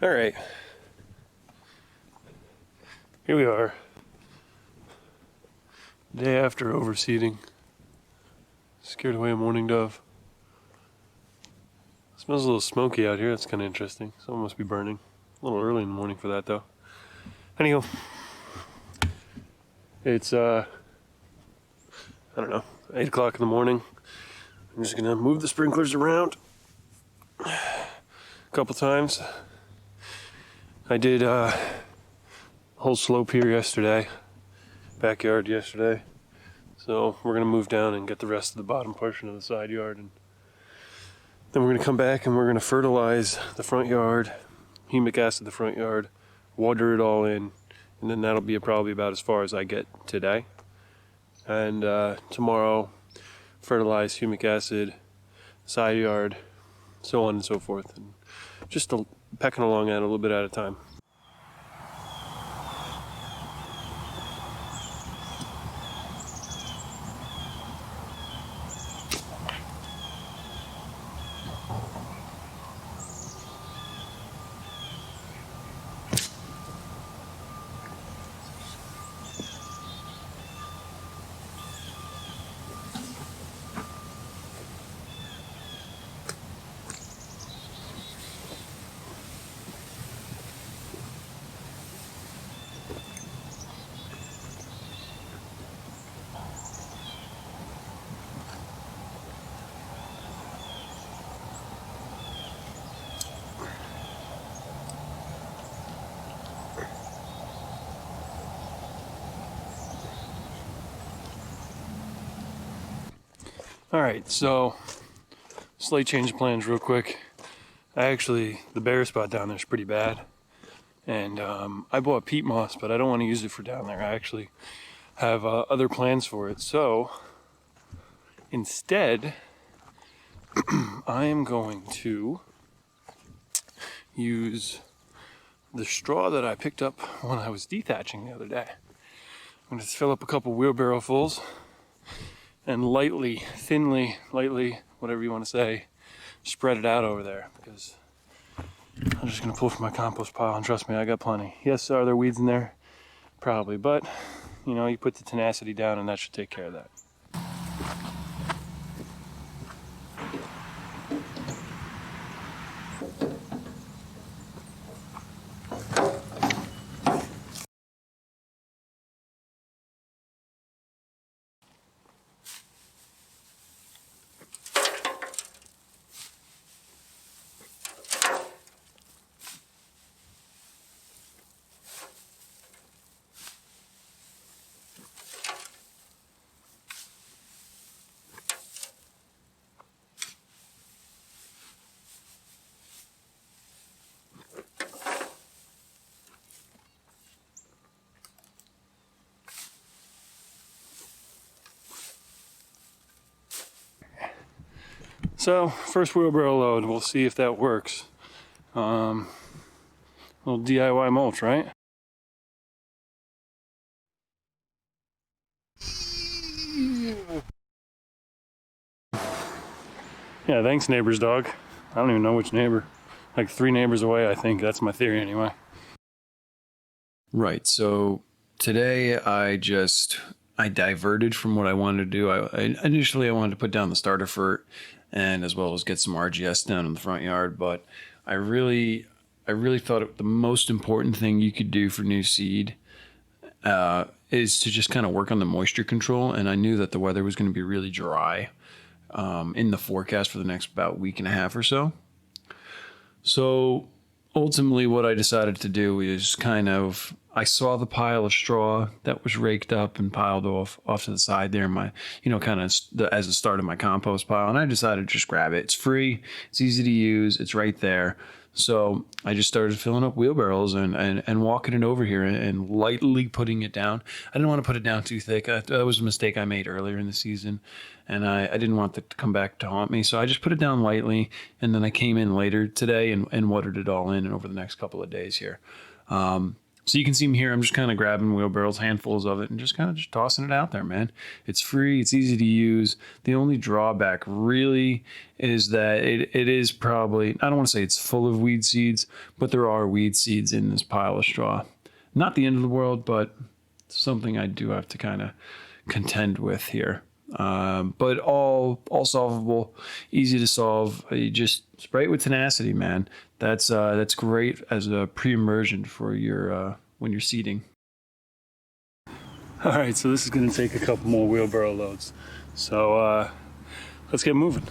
All right, here we are, day after overseeding. Scared away a mourning dove. It smells a little smoky out here. That's kind of interesting. Someone must be burning. A little early in the morning for that though. Anyhow, it's I don't know, 8 o'clock in the morning. I'm just gonna move the sprinklers around a couple times. I did a whole slope here yesterday, backyard yesterday. So we're gonna move down and get the rest of the bottom portion of the side yard, and then we're gonna come back and we're gonna fertilize the front yard, humic acid the front yard, water it all in, and then that'll be probably about as far as I get today. And tomorrow, fertilize, humic acid, side yard, so on and so forth, and just pecking along at it a little bit at a time. Alright, so slight change of plans real quick. The bare spot down there is pretty bad. And I bought peat moss, but I don't want to use it for down there. I actually have other plans for it. So instead, I am going to use the straw that I picked up when I was dethatching the other day. I'm going to fill up a couple wheelbarrow fulls and lightly, thinly, lightly, whatever you want to say, spread it out over there, because I'm just going to pull from my compost pile, and trust me, I got plenty. Yes, are there weeds in there? Probably, but you know, you put the tenacity down and that should take care of that. So, first wheelbarrow load, we'll see if that works. Little DIY mulch, right? Yeah, thanks neighbor's dog. I don't even know which neighbor. Like 3 neighbors away, I think. That's my theory anyway. Right, so today I diverted from what I wanted to do. Initially I wanted to put down the starter fert and as well as get some RGS down in the front yard, but I really thought the most important thing you could do for new seed is to just kind of work on the moisture control. And I knew that the weather was going to be really dry in the forecast for the next about week and a half or so. So ultimately what I decided to do is I saw the pile of straw that was raked up and piled off to the side there, as the start of my compost pile. And I decided to just grab it. It's free. It's easy to use. It's right there. So I just started filling up wheelbarrows and walking it over here and lightly putting it down. I didn't want to put it down too thick. That was a mistake I made earlier in the season, and I didn't want that to come back to haunt me. So I just put it down lightly, and then I came in later today and watered it all in over the next couple of days here. So you can see me here. I'm just kind of grabbing wheelbarrows, handfuls of it, and just kind of just tossing it out there, man. It's free. It's easy to use. The only drawback really is that it is probably, I don't want to say it's full of weed seeds, but there are weed seeds in this pile of straw. Not the end of the world, but something I do have to kind of contend with here. But all solvable, easy to solve. You just spray it with tenacity, man. That's great as a pre-immersion for your when you're seeding. All right, so this is going to take a couple more wheelbarrow loads. So let's get moving.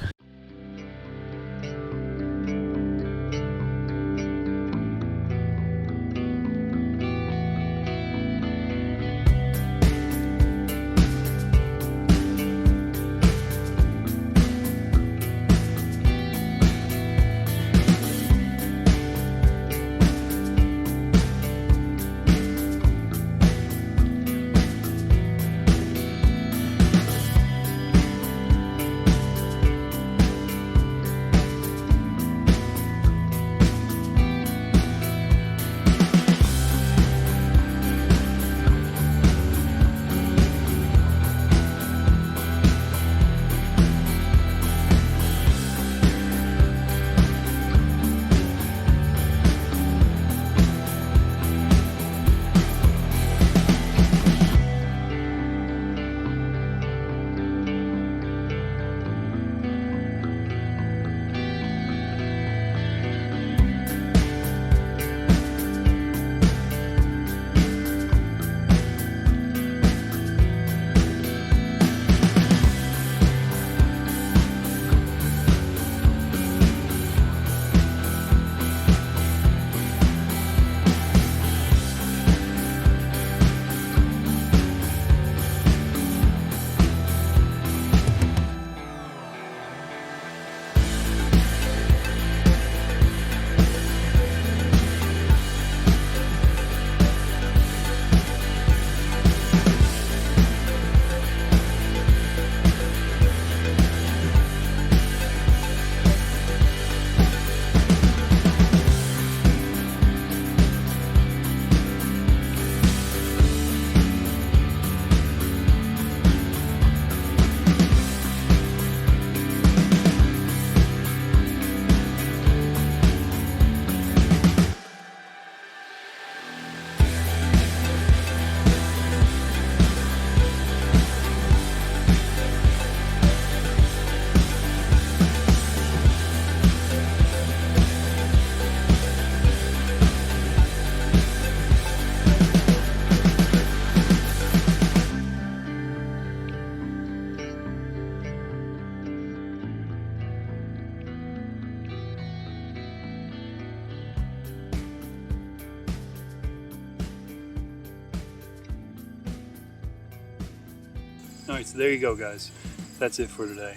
All right, so there you go, guys. That's it for today.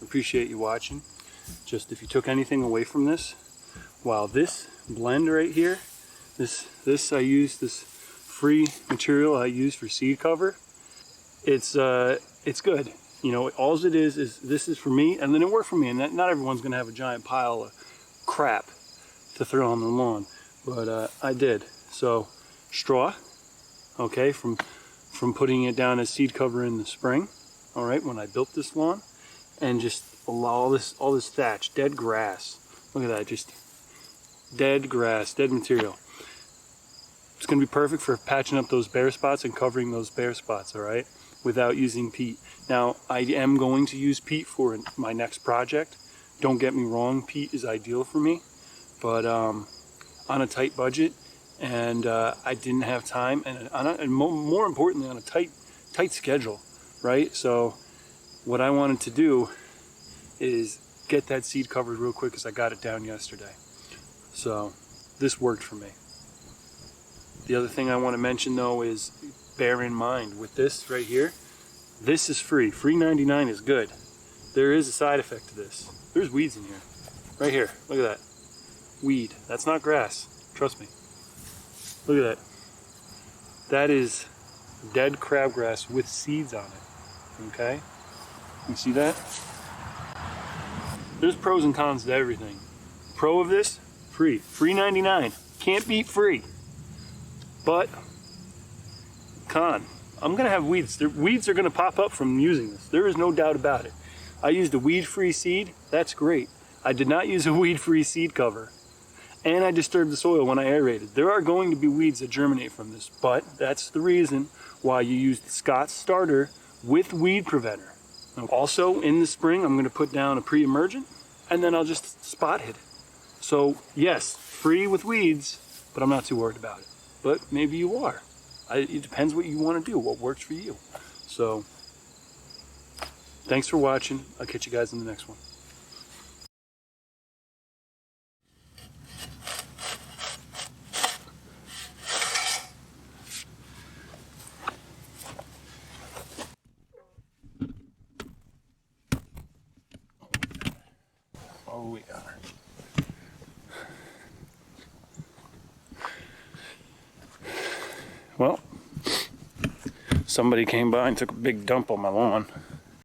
Appreciate you watching. Just if you took anything away from this, while this blend right here, this I use, this free material I use for seed cover, it's good. You know, all it is this is for me, and then it worked for me. And not everyone's gonna have a giant pile of crap to throw on the lawn, but I did. So straw, okay, from putting it down as seed cover in the spring, all right, when I built this lawn, and just allow all this thatch, dead grass. Look at that, just dead grass, dead material. It's gonna be perfect for patching up those bare spots and covering those bare spots, all right, without using peat. Now, I am going to use peat for my next project. Don't get me wrong, peat is ideal for me, but on a tight budget, and I didn't have time, and more importantly, on a tight schedule, right? So what I wanted to do is get that seed covered real quick because I got it down yesterday. So this worked for me. The other thing I want to mention though is bear in mind with this right here, this is free. Free 99 is good. There is a side effect to this. There's weeds in here. Right here. Look at that. Weed. That's not grass. Trust me. Look at that. That is dead crabgrass with seeds on it. Okay? You see that? There's pros and cons to everything. Pro of this, free. Free 99. Can't beat free. But, con, I'm gonna have weeds. Weeds are gonna pop up from using this. There is no doubt about it. I used a weed-free seed, that's great. I did not use a weed-free seed cover. And I disturbed the soil when I aerated. There are going to be weeds that germinate from this, but that's the reason why you use the Scott's starter with weed preventer. Also, in the spring, I'm gonna put down a pre-emergent, and then I'll just spot hit it. So, yes, free with weeds, but I'm not too worried about it. But maybe you are. It depends what you want to do, what works for you. So, thanks for watching. I'll catch you guys in the next one. Oh, we are. Well, somebody came by and took a big dump on my lawn.